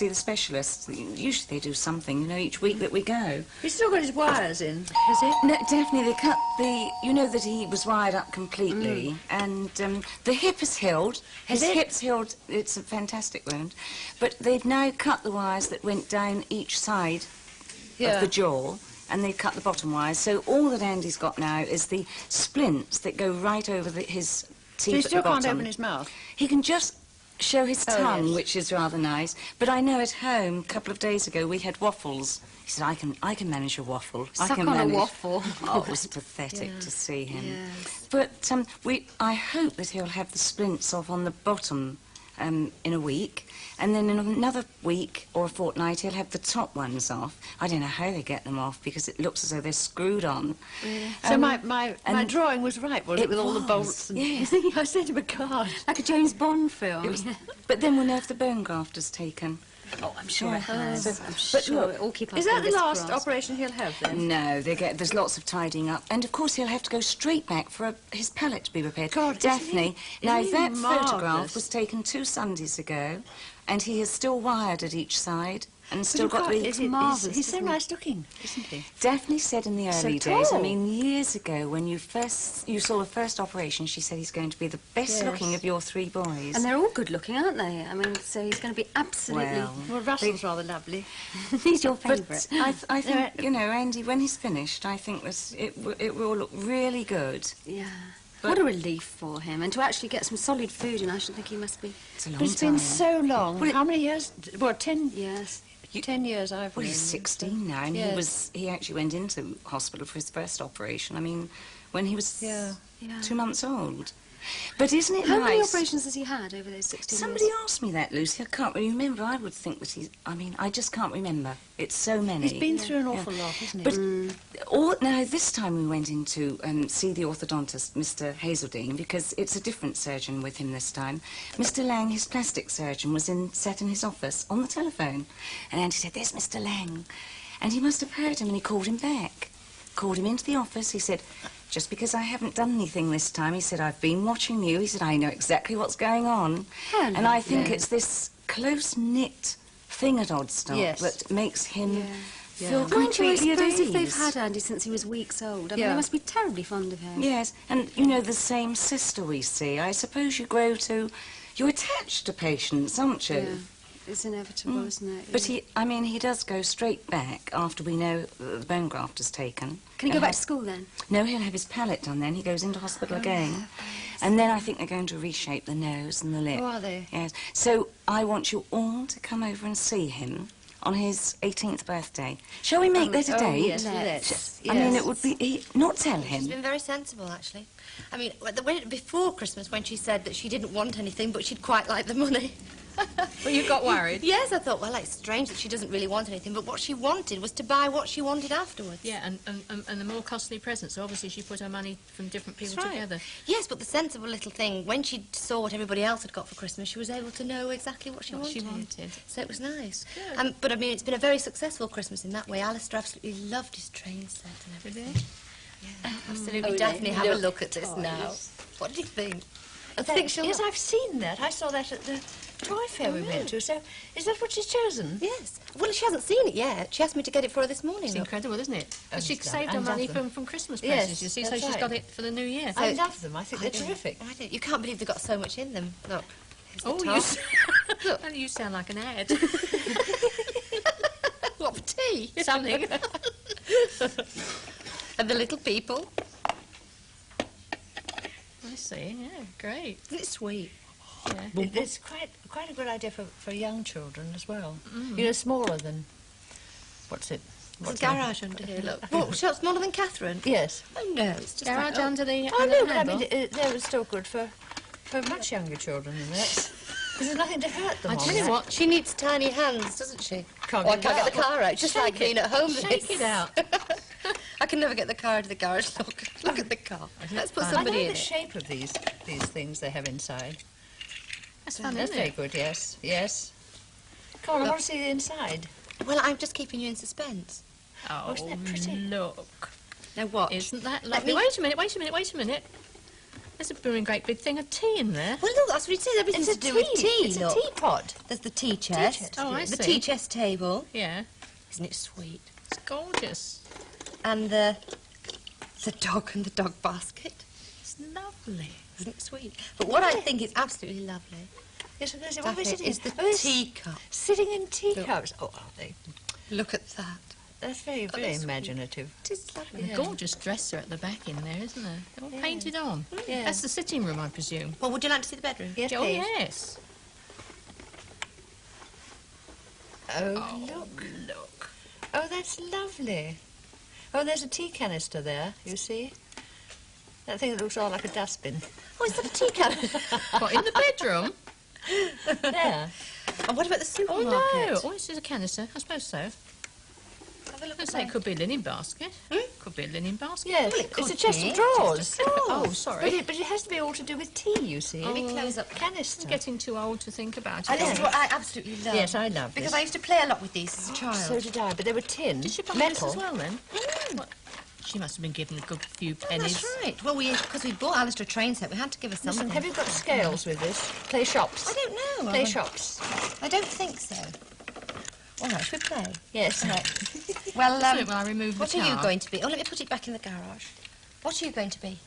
see the specialist. Usually they do something, you know, each week that we go. He's still got his wires in, has he? No, definitely. They cut the... You know that he was wired up completely. And the hip is healed. His hip's healed. It's a fantastic wound. But they've now cut the wires that went down each side of the jaw. And they've cut the bottom wires. So all that Andy's got now is the splints that go right over his teeth. So he at still the bottom. can't open his mouth? He can just show his tongue, which is rather nice. But I know at home, a couple of days ago, we had waffles. He said, I can manage a waffle. Suck on a waffle. Oh, it was pathetic to see him. Yes. But I hope that he'll have the splints off on the bottom in a week. And then in another week or a fortnight, he'll have the top ones off. I don't know how they get them off, because it looks as though they're screwed on. Really? So my drawing was right, was it, with all the bolts? And yes. I sent him a card. Like a James Bond film. But then we'll know if the bone graft is taken. Oh, I'm sure it has. I'm sure it all keep. Is that the last operation he'll have then? No, there's lots of tidying up, and of course he'll have to go straight back for his palate to be repaired. God, Daphne. Now that marvellous? photograph was taken 2 Sundays ago, and he is still wired at each side. And still got the... It's marvellous. He's so nice looking, isn't he? Daphne said in the early So days, tall. I mean, years ago, when you saw the first operation, she said he's going to be the best looking of your 3 boys. And they're all good looking, aren't they? I mean, so he's going to be absolutely... Well, Russell's rather lovely. He's your favourite. I think, you know, Andy, when he's finished, I think it will look really good. Yeah. What a relief for him. And to actually get some solid food in, I should think he must be... It's a long But it's time. been so long. Well, how many years? Well, 10... Yes. 10 years I've Well, known he's 16 now, and he actually went into hospital for his first operation. I mean, when he was 2 months old. But isn't it How nice? many operations has he had over those 16 Somebody years? asked me that, Lucy. I can't really remember. I would think that I just can't remember. It's so many. He's been through an awful lot, hasn't he? But now, this time we went in to see the orthodontist, Mr. Hazeldine, because it's a different surgeon with him this time. Mr. Lang, his plastic surgeon, was sat in his office on the telephone. And Andy said, "There's Mr. Lang." And he must have heard him, and he called him back. Called him into the office. He said, "Just because I haven't done anything this time," he said, "I've been watching you." He said, "I know exactly what's going on." And I think it's this close-knit thing at Oddstart that makes him feel completely at I suppose if ease. they've had Andy since he was weeks old, I mean, they must be terribly fond of him. Yes, and, you know, the same sister we see. I suppose you grow to... You're attached to patients, aren't you? Yeah. It's inevitable, isn't it? But he does go straight back after we know that the bone graft is taken. Can he go back to school then? No, he'll have his palate done then. He goes into hospital again. And then I think they're going to reshape the nose and the lip. Oh, are they? Yes. So I want you all to come over and see him on his 18th birthday. Shall we make that a date? Yes, let's. I mean, it would be... not tell him. She's been very sensible, actually. I mean, before Christmas, when she said that she didn't want anything, but she'd quite like the money. Well, you got worried? Yes, I thought, well, it's strange that she doesn't really want anything, but what she wanted was to buy what she wanted afterwards. Yeah, and the more costly presents, so obviously she put her money from different people together. Yes, but the sensible little thing, when she saw what everybody else had got for Christmas, she was able to know exactly what she wanted. So it was nice. But, I mean, it's been a very successful Christmas in that way. Alistair absolutely loved his train set and everything. Yeah, absolutely. Daphne, have a look at this now. What did you think? Yes, I've seen that. I saw that at the toy fair we went to. So, is that what she's chosen? Yes. Well, she hasn't seen it yet. She asked me to get it for her this morning. It's incredible, isn't it? But she love saved her money from Christmas presents, you see, so she's got it for the new year. I love them. I think they're terrific. You can't believe they've got so much in them. Look. You sound like an ad. What, for tea? Something. And the little people. I see, yeah, great. Isn't it sweet? Yeah. It's quite a good idea for young children as well. You know, smaller than... What's it? There's a garage under here, look. What, smaller than Catherine? Yes. Oh, no, it's just Garage like, under the Oh, no, but I handle. mean, they were still good for much younger children than that. There's nothing to hurt them I on tell you that. what, She needs tiny hands, doesn't she? Can't I get can't it get the car out, just like being at home. shake it out. I can never get the car out of the garage. Look at the car. Let's put I somebody like in the it. shape of these things they have inside. That's fun, That's isn't very it? good, yes, yes. Come on, I want to see the inside. Well, I'm just keeping you in suspense. Oh, isn't that pretty? look. Now what? Isn't that Let lovely? me- Wait a minute. There's a blooming great big thing of tea in there. Well, look, that's what it says. Everything's It's to a do with tea. tea. It's a look. teapot. There's the tea chest. chest, Oh, I The see. tea chest table. Yeah. Isn't it sweet? It's gorgeous. And the dog and the dog basket. It's lovely. Isn't it sweet? But what I think is absolutely lovely, Yes, what is Daphne, it? is the Oh, it's teacup. sitting in teacups. Oh, are they? Look at that. That's very, Oh, very they're sweet. imaginative. It is lovely. And a gorgeous dresser at the back in there, isn't there? They're all painted on. Yeah. That's the sitting room, I presume. Well, would you like to see the bedroom? Yes, Oh, please. yes. Oh, look. Oh, that's lovely. Oh, there's a tea canister there, you see? That thing that looks all like a dustbin. Oh, is that a tea canister? What, in the bedroom? There. And what about the Oh, supermarket? no. Oh, this is a canister. I suppose so. Have a look I at say it that. could be a linen basket. Could be a linen basket. Yes, Well, it could it's a chest be. of drawers. Oh, sorry. But it has to be all to do with tea, you see. Let me close up. Canister. I'm getting too old to think about And it. this is what I absolutely love. Yes, I love Because this. I used to play a lot with these as a child. So did I, but they were tin. Did she buy metal. this as well, then? What? She must have been given a good few Oh, pennies. that's right. Well, because we bought Alistair a train set, we had to give her something. Listen, have you got scales with this? Play shops. I don't know. Play shops. I don't think so. All right, should we play? Yes. Well, So, well, I remove what the are you car. going to be? Oh, let me put it back in the garage. What are you going to be?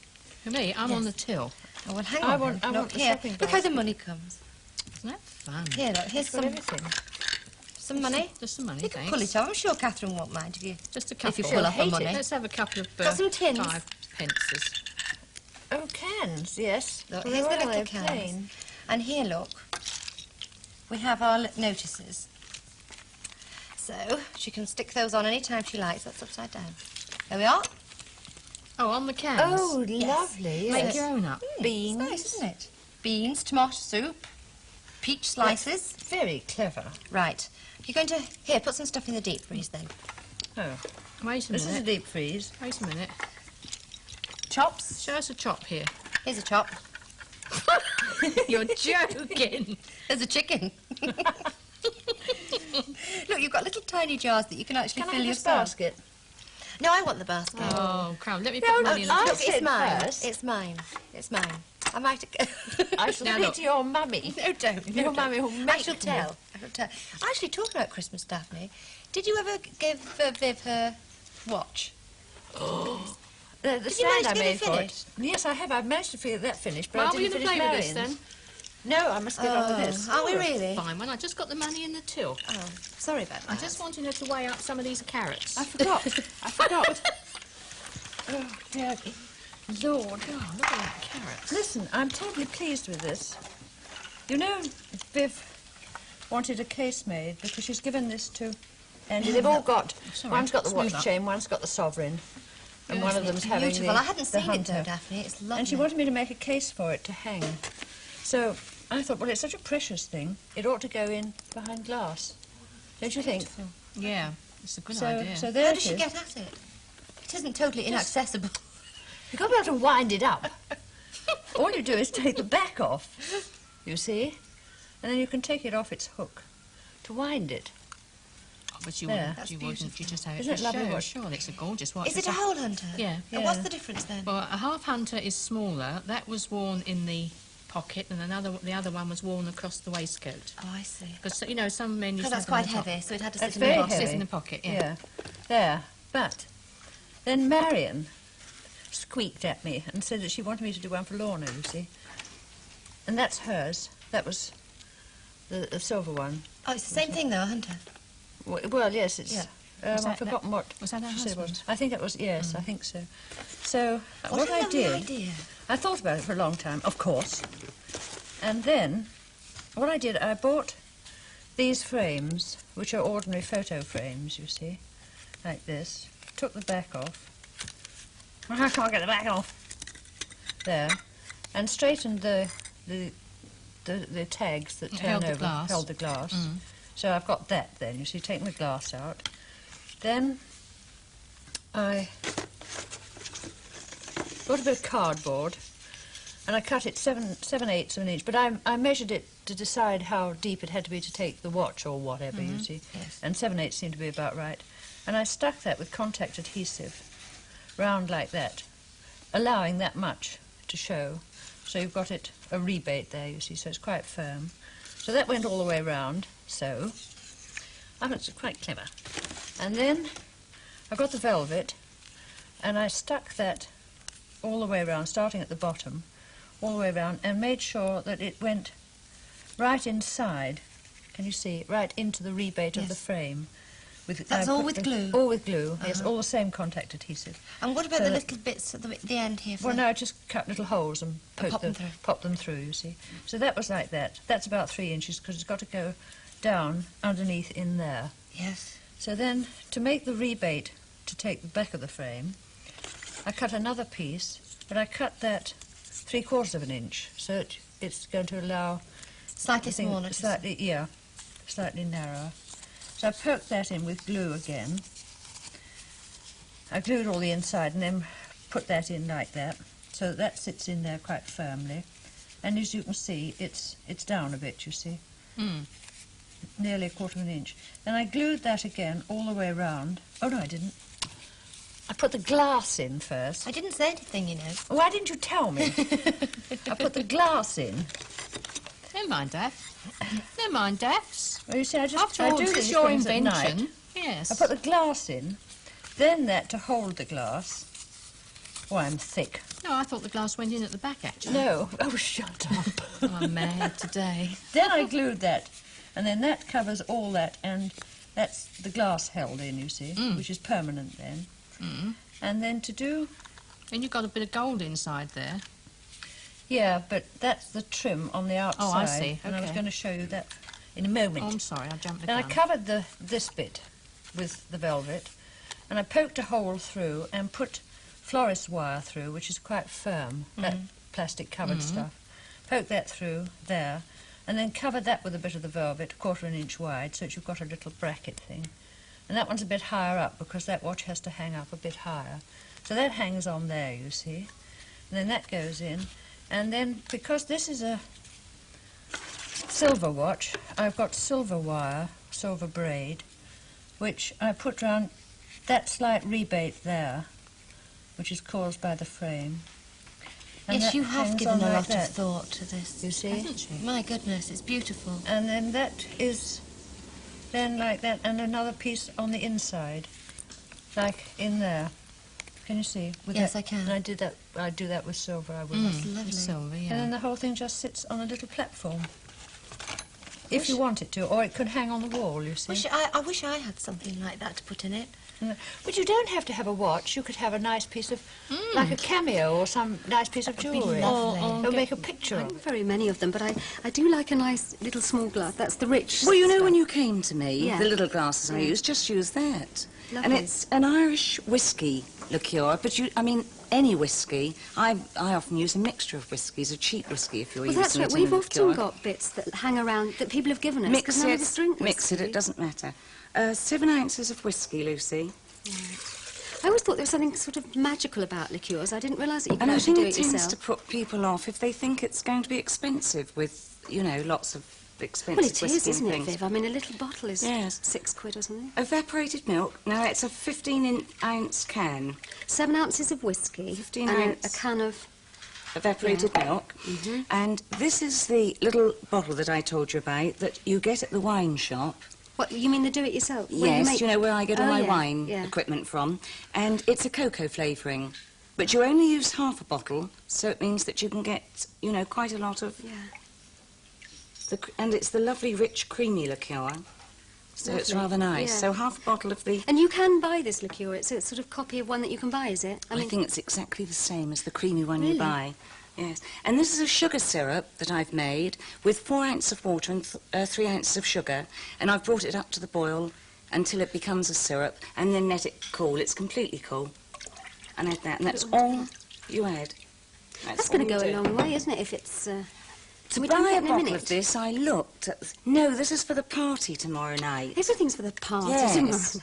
For me, I'm on the till. Oh, well, hang I on. want- then. I Look, want the here. shopping Look how the basket. money comes. Isn't that fun? Here, look, here's Got some everything. money. Just some money, You can thanks. pull it off. I'm sure Catherine won't mind if you. Just a couple. If you pull off the hate it. money. Let's have a couple of Got some tins? 5 pences. Oh, cans, yes. Look, Well, here's the they're little plain. cans. And here, look, we have our notices. So she can stick those on any time she likes. That's upside down. There we are. Oh, on the cans. Oh, Yes. lovely. Make Yes. your own up. Beans. It's nice, isn't it? Beans, tomato soup, peach slices. Very clever. Right. You're going to... Here, put some stuff in the deep freeze, then. Oh, Wait a this is a minute. deep freeze. Wait a minute. Chops. Show us a chop here. Here's a chop. You're joking. There's a chicken. Look, you've got little tiny jars that you can actually Can I fill have this yourself. basket? No, I want the basket. Oh, crown. Let me No, put the no, money in the I chop. Look, it's said mine. first. It's mine. It's mine. I might... I shall Now speak look. to your mummy. No, don't. Your mummy will I make shall me. tell. I shall tell. Actually, talking about Christmas, Daphne, did you ever give Viv her watch? The Did you stand manage I to get it made for it. finished? Yes, I have. I've managed to get that finished, but Well, I are we didn't going to finish play with this Marion's. then? No, I must get on with this. Are we really? Fine. Well, I just got the money in the till. Oh, sorry about that. I just wanted her to weigh up some of these carrots. I forgot. I forgot. Oh, dear Lord. Oh, look at that carrots. Listen, I'm totally pleased with this. You know, Viv wanted a case made because she's given this to Andy. They've all got, Sorry, one's got the smooth watch up. chain, one's got the sovereign, and one of them's having Beautiful. the I hadn't the seen it hunter. though, Daphne. It's lovely. And she wanted me to make a case for it to hang. So I thought, well, it's such a precious thing, it ought to go in behind glass. Don't you think? Yeah, it's a good So, idea. so there How it does she is. get at it? It isn't totally inaccessible. You've got to be able to wind it up. All you do is take the back off, you see, and then you can take it off its hook to wind it. Oh, but you There. wouldn't. That's You wouldn't. You beautiful. just have it Isn't for it lovely show. watch? Sure, it's a gorgeous watch. Is it It's a whole hunter? Yeah. Yeah. And what's the difference then? Well, a half hunter is smaller. That was worn in the pocket, and the other one was worn across the waistcoat. Oh, I see. Because you know some men used Because to that's have them quite on the top. heavy, so it had to That's sit in very the It box. sits heavy. in the pocket. Yeah. Yeah, there. But then Marion squeaked at me and said that she wanted me to do one for Lorna, you see. And that's hers. That was the silver one. Oh, it's the same thing though, a hunter. Well, yes, it's... Yeah. Was I've that- forgotten what was that her she said it was. husband's? I think it was, yes, I think so. So, what a I lovely did... idea. I thought about it for a long time, of course. And then, what I did, I bought these frames, which are ordinary photo frames, you see, like this. Took the back off. I can't get the back off. There. And straightened the tags that It turn held the over. glass. Held the glass. So I've got that then, you see, taking the glass out. Then I got a bit of cardboard and I cut it 7/8 of an inch, but I measured it to decide how deep it had to be to take the watch or whatever, you see. Yes. And 7/8 seemed to be about right. And I stuck that with contact adhesive round like that, allowing that much to show. So you've got it, a rebate there, you see, so it's quite firm. So that went all the way round, so. I think it's quite clever. And then I got the velvet, and I stuck that all the way around, starting at the bottom, all the way around, and made sure that it went right inside. Can you see? Right into the rebate of the frame. That's all with glue? All with glue, yes, all the same contact adhesive. And what about the little bits at the end here? Well, no, I just cut little holes and pop them through, you see. So that was like that. That's about 3 inches, because it's got to go down underneath in there. Yes. So then, to make the rebate to take the back of the frame, I cut another piece, but I cut that 3/4 of an inch, so it's going to allow... Slightly smaller. Slightly narrower. So I poked that in with glue again. I glued all the inside and then put that in like that, so that sits in there quite firmly. And as you can see, it's down a bit, you see. Nearly 1/4 of an inch. Then I glued that again all the way around. Oh, no, I didn't. I put the glass in first. I didn't say anything, you know. Why didn't you tell me? I put the glass in. Never mind, Daff. Never mind, Daffs. Well, you see, After I all, do this these is your things at invention. night. Yes. I put the glass in, then that to hold the glass. Oh, I'm thick. No, I thought the glass went in at the back, actually. No. Oh, shut up. Oh, I'm mad today. Then I glued that, and then that covers all that, and that's the glass held in, you see, which is permanent then. And then to do... And you've got a bit of gold inside there. Yeah, but that's the trim on the outside. Oh, I see. And I was Okay. going to show you that in a moment. Oh, I'm sorry, I jumped the Then I gun. covered this bit with the velvet, and I poked a hole through and put florist wire through, which is quite firm, that plastic covered stuff. Poked that through there, and then covered that with a bit of the velvet, 1/4 of an inch wide, so that you've got a little bracket thing. And that one's a bit higher up, because that watch has to hang up a bit higher. So that hangs on there, you see. And then that goes in. And then, because this is a silver watch, I've got silver wire, silver braid, which I put round that slight rebate there, which is caused by the frame. And Yes, that you have hangs given on a like lot that, of thought to this. you see? Hasn't she? My goodness, it's beautiful. And then that is then like that, and another piece on the inside, like in there. Can you see? With Yes, that? I can. And I do that with silver, I will. It's lovely. Silver, And yeah. then the whole thing just sits on a little platform. If you want it to, or it could hang on the wall, you see. I wish I had something like that to put in it. But you don't have to have a watch. You could have a nice piece of, like a cameo or some nice piece of would be jewellery. lovely. Or make a picture I of. haven't very many of them, but I do like a nice little small glass. That's the rich. Well, you know, stuff. when you came to me, Yeah. the little glasses I Yeah. use, just use that. And Lovely. it's an Irish whiskey liqueur, but any whiskey. I often use a mixture of whiskies, a cheap whiskey if you're Well, using that's right. it in We've a often liqueur. got bits that hang around that people have given us. 'cause Mix none of us it, drink mix it, whiskey. it doesn't matter. 7 ounces of whiskey, Lucy. I always thought there was something sort of magical about liqueurs. I didn't realise that you could And I actually think do it it tends yourself. to put people off if they think it's going to be expensive with, lots of expensive Well, it whiskey is, isn't and it, things. Viv? I mean, a little bottle is Yes. £6 or something. Evaporated milk. Now, it's a 15-ounce can. 7 ounces of whiskey 15 and ounce. a can of... Evaporated milk. And this is the little bottle that I told you about that you get at the wine shop. What, you mean the do-it-yourself? Where Yes, make- you know where I get all Oh, my yeah, wine yeah. equipment from. And it's a cocoa flavouring. But you only use half a bottle, so it means that you can get, quite a lot of... Yeah. And it's the lovely, rich, creamy liqueur. So it's Lovely, rather nice. yeah. So half a bottle of the... And you can buy this liqueur. It's a sort of copy of one that you can buy, is it? I think it's exactly the same as the creamy one you Really? buy. Yes. And this is a sugar syrup that I've made with 4 ounces of water and 3 ounces of sugar. And I've brought it up to the boil until it becomes a syrup and then let it cool. It's completely cool. And add that. And that's all you add. That's going to all go you a do. long way, isn't it, if it's... To we buy drink a it in a bottle minute. of this, I looked at... No, this is for the party tomorrow night. Everything's for the party, Yes. isn't it?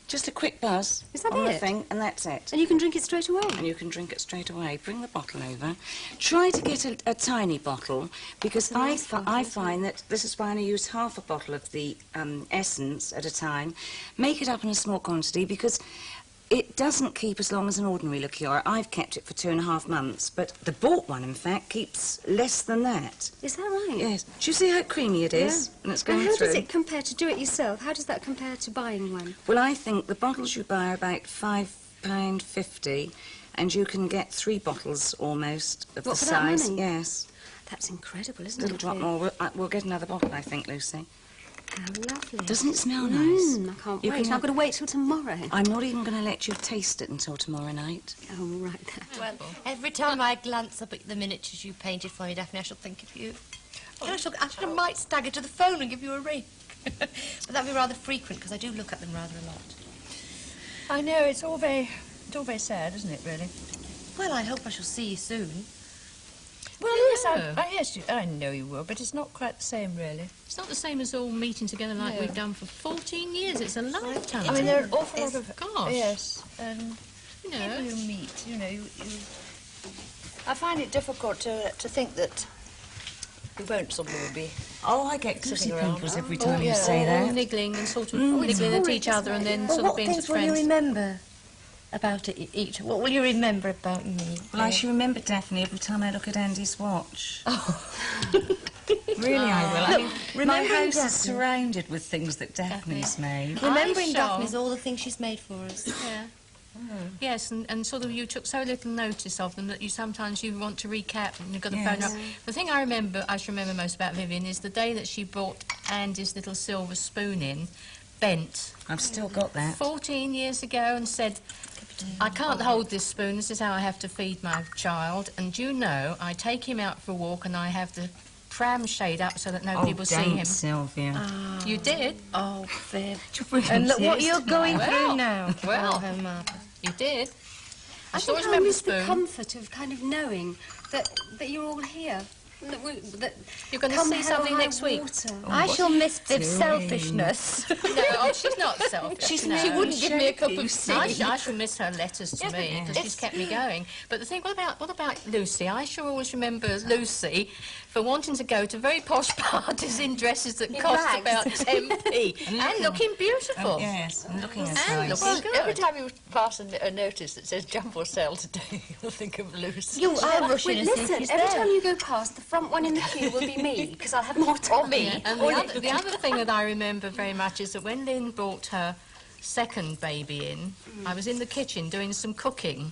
Just a quick buzz Is that on the it? thing, and that's it. And you can drink it straight away. And you can drink it straight away. Bring the bottle over. Try to get a tiny bottle, because a nice bottle, I isn't it? find that this is why I use half a bottle of the essence at a time. Make it up in a small quantity, because It doesn't keep as long as an ordinary liqueur. I've kept it for 2.5 months, but the bought one, in fact, keeps less than that. Is that right? Yes. Do you see how creamy it is? Yeah. And it's And going how through. does it compare to do it yourself? How does that compare to buying one? Well, I think the bottles you buy are about £5.50, and you can get 3 bottles almost of What, the for that size. money? Yes. That's incredible, A isn't little it? drop more. We'll get another bottle, I think, Lucy. How lovely. Doesn't it smell nice? I can't You wait. can- I've got to wait till tomorrow. I'm not even going to let you taste it until tomorrow night. Oh, right. Well, every time I glance up at the miniatures you painted for me, Daphne, I shall think of you. And I might stagger to the phone and give you a ring. But that'd be rather frequent, because I do look at them rather a lot. I know, it's all very sad, isn't it, really? Well, I hope I shall see you soon. Well, yes, I know you will, but it's not quite the same, really. It's not the same as all meeting together like No. we've done for 14 years. It's a lifetime. I mean, there are an awful lot of... Gosh. Yes, and You know. people you meet, you know, I find it difficult to think that we won't sort of be... Oh, I get Sitting goosey around. pimples every Oh, time you yeah. say all that. niggling and sort of niggling at each other and then Well, sort of what being things such will you friends. remember about it each? What will you remember about me? Well, I shall remember Daphne every time I look at Andy's watch. Really, I will. I mean, my remembering house is Daphne. surrounded with things that Daphne's made. Remembering I shall. Daphne's all the things she's made for us. Yeah. Yes, and sort of you took so little notice of them that you sometimes you want to recap and you've got the phone Yes. up. The thing I should remember most about Vivian is the day that she brought Andy's little silver spoon in, bent, I've still got that. 14 years ago, and said, I can't hold this spoon, this is how I have to feed my child. And you know, I take him out for a walk and I have the pram shade up so that nobody will see him. Sylvia. You did? Oh, Viv. Brilliant And look what tears you're going tonight. through now. Well. Oh, how marvellous. You did. I I still think I remember the miss the spoon. comfort of kind of knowing that you're all here. That You're going to come see hell or something high next week. water. I shall miss Viv's doing? selfishness. No, she's not selfish. She no. wouldn't give me a cup of I tea. shall miss her letters to me because she's kept me going. But the thing, what about Lucy? I shall always remember Lucy for wanting to go to very posh parties in dresses that cost rags. about 10p and looking beautiful. Oh, yes, and looking as And nice. looking good. Every time you pass a notice that says jump or sell today, you'll think of Lucy. I'll rush in Wait, and see if listen, he's every there. time you go past, the front one in the queue will be me, because I'll have more time. Or me. And the other thing that I remember very much is that when Lynn brought her second baby in, I was in the kitchen doing some cooking.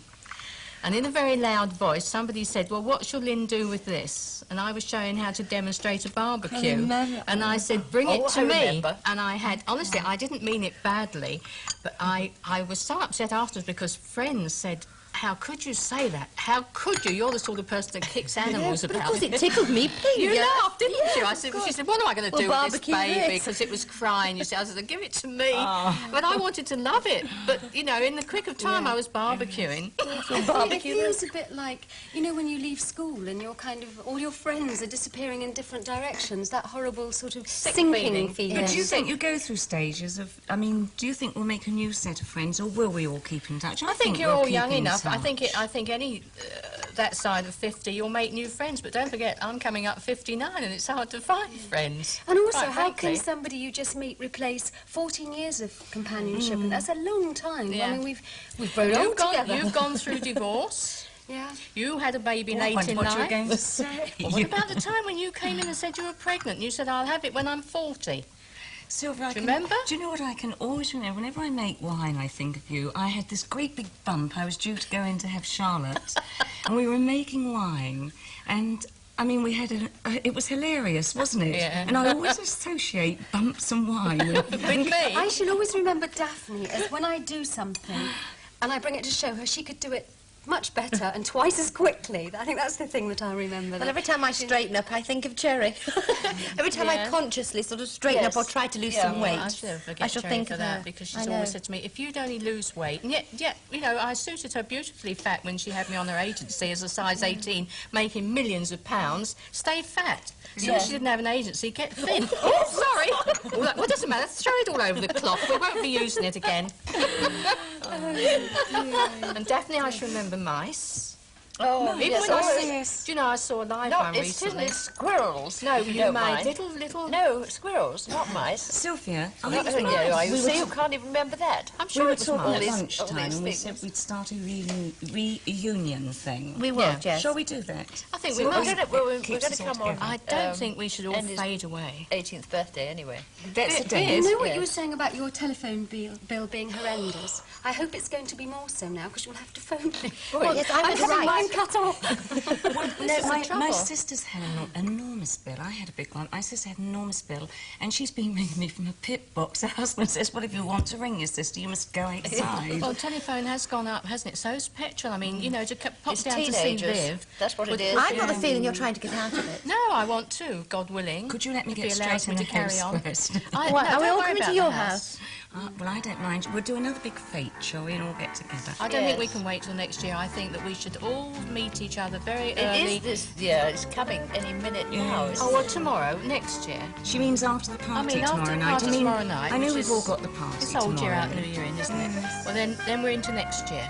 And in a very loud voice, somebody said, well, what shall Lynn do with this? And I was showing how to demonstrate a barbecue. And I said, bring it to I me. remember. And I had, honestly, I didn't mean it badly, but I was so upset afterwards because friends said, how could you say that? How could you? You're the sort of person that kicks animals But about. of course it tickled me, please. You Yeah. laughed, didn't you? I said, she said, what am I going to Well, do with this barbecue baby? this. Because it was crying. You said, I said, give it to me. But I wanted to love it. But, you know, in the quick of time, I was barbecuing. It feels a bit like, you know, when you leave school and you're kind of, all your friends are disappearing in different directions, that horrible sort of sinking feeling. feeling. But do you think you go through stages of... I mean, do you think we'll make a new set of friends, or will we all keep in touch? I think you're we'll all keep young in enough. I touch. think any that side of 50, you'll make new friends. But don't forget, I'm coming up 59, and it's hard to find friends. And also, quite how can frankly. somebody you just meet replace 14 years of companionship? And that's a long time. Yeah. I mean, we've grown old together. You've gone through divorce. Yeah. You had a baby Oh, I late wonder in what you were life. going to say. What about the time when you came in and said you were pregnant? You said, I'll have it when I'm 40. Sylvia, I Do you can, remember? Do you know what I can always remember? Whenever I make wine, I think of you. I had this great big bump. I was due to go in to have Charlotte, and we were making wine, and I mean, we had it was hilarious, wasn't it? Yeah. And I always associate bumps and wine with With me? I shall always remember Daphne as when I do something and I bring it to show her, she could do it much better and twice as quickly. I think that's the thing that I remember. Well, every time I straighten up, I think of Cherry. Every time Yeah. I consciously sort of straighten Yes. up or try to lose Yeah, some weight, I should never forget I shall Cherry think for of that her. because I she's know. always said to me, if you'd only lose weight, and yet, you know, I suited her beautifully fat when she had me on her agency as a size 18, making millions of pounds, stay fat. As soon as she didn't have an agency, get thin. Oh, sorry. Well, that doesn't matter. Throw it all over the cloth. We won't be using it again. And Daphne, I shall remember mice. Oh, Even yes, when I always. see, do you know, I saw a live No, one it's recently. squirrels. No, if you don't made mind. little... No, squirrels, not mice. Sylvia, No, I think you we see, you were, can't even remember that. I'm we sure were it was talking all at mine. these- lunchtime all these and we things. said we'd start a reunion thing. We will, Yeah. yes. Shall we do that? I think So we we're must. going keeps us to all come on. I don't think we should all and his fade away. 18th birthday, anyway. That's a It day. is. You know what Yes. you were saying about your telephone bill being horrendous? I hope it's going to be more so now, because you'll have to phone me. Well, yes, I I'm was having right. mine cut off. My sister's had an enormous bill. I had a big one. My sister had an enormous bill, and she's been ringing me from a pit box. Her husband says, well, if you want to ring your sister, you must go outside. Well, telephone has gone up, hasn't it? So's petrol. I mean, you know, to pop It's down to see teenagers. Viv. That's what it would- is. I've got the feeling you're trying to get out of it. No, I want to, God willing. Could you let me If get he allows straight in me the to carry house on. first? I, What, no, are we don't all worry coming to about your the house? Well, I don't mind. We'll do another big fete, shall we, and all get together. I don't think we Yes. can wait till next year. I think that we should all meet each other very It early. is this year. It's coming any minute now. Yes. It's- Oh, well, tomorrow, next year. She means after the party after tomorrow the night. party I mean, tomorrow night, I know which we've is- all got the party It's old year tomorrow. out, New Year in, isn't it? Well, then we're into next year.